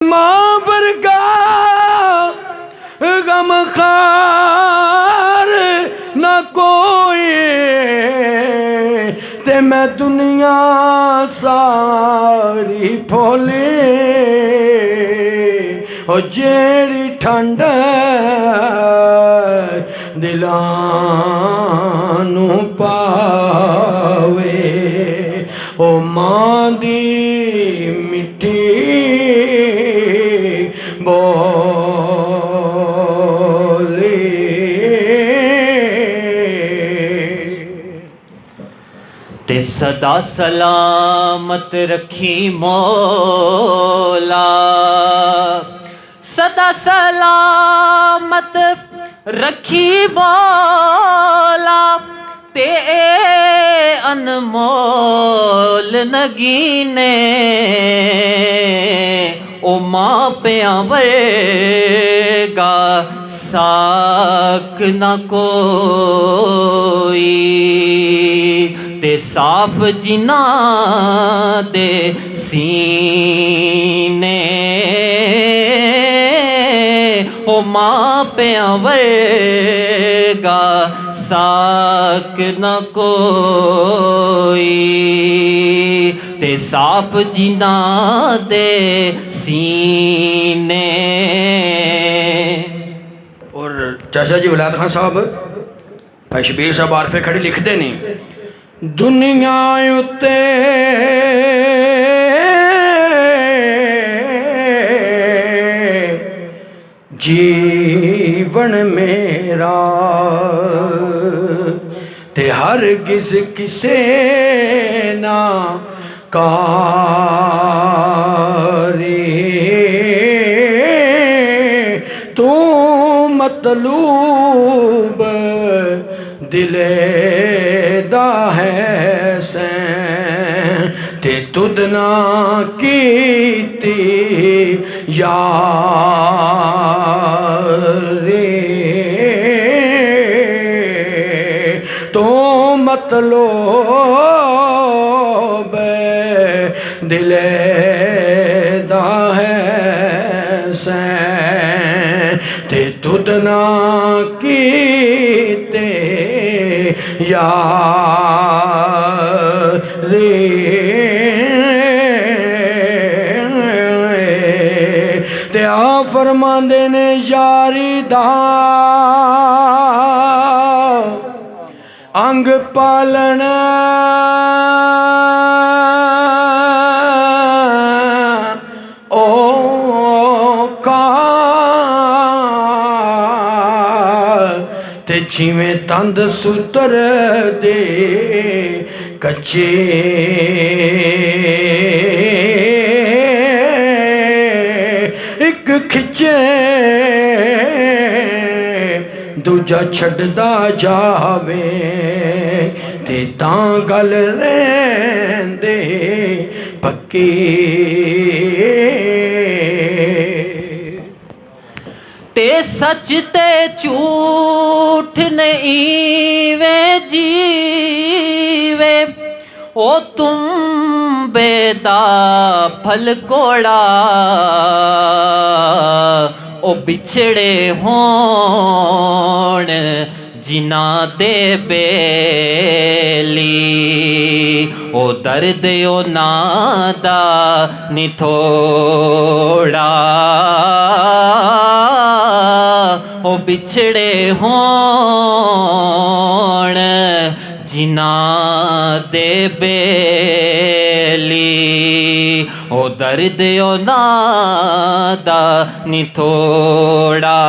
मां वर्गा गमखार न कोई ते मैं दुनिया सारी फोले ओ जेरी ठंड दिलानू पावे ओ मां दी मिट्टी बोले। ते सदा सलामत रखी मौला, सदा सलामत रखी मौला, ते अनमोल नगीने ओ मां प्यां वर्गा साक न कोई, ते साफ जिना दे सीने ओ मां प्यां वर्गा साक न कोई, ते साफ जिना दे सीने। और चाचा जी वलायत खान साहब भाई शबीर साहब आरफे खड़ी लिखते नहीं, दुनिया उत्ते जीवन मेरा ते हर किसे ना कारी, तू मतलूब दिले दा है सैं ते तुद ना कीती यारी, तो मतलूब दिले दा है सैं ते तुद ना कीते यारी, ते आ फरमांदे ने यारी दा अंग पालना ते जिवें तंद सुतर दे कच्चे एक खिचे दूजा छड्डदा जावे ते तां गल रहिंदे पक्की, ते सच ते झूठ नहीं वे जीवे ओ तुम बेदा फल कोड़ा, ओ बिछड़े होण जिना दे बेली, ओ दर्द ओ नादा नि थोड़ा, ओ बिछड़े होण जिना दे बेली, ओ दर्द ओ नादा नि थोड़ा।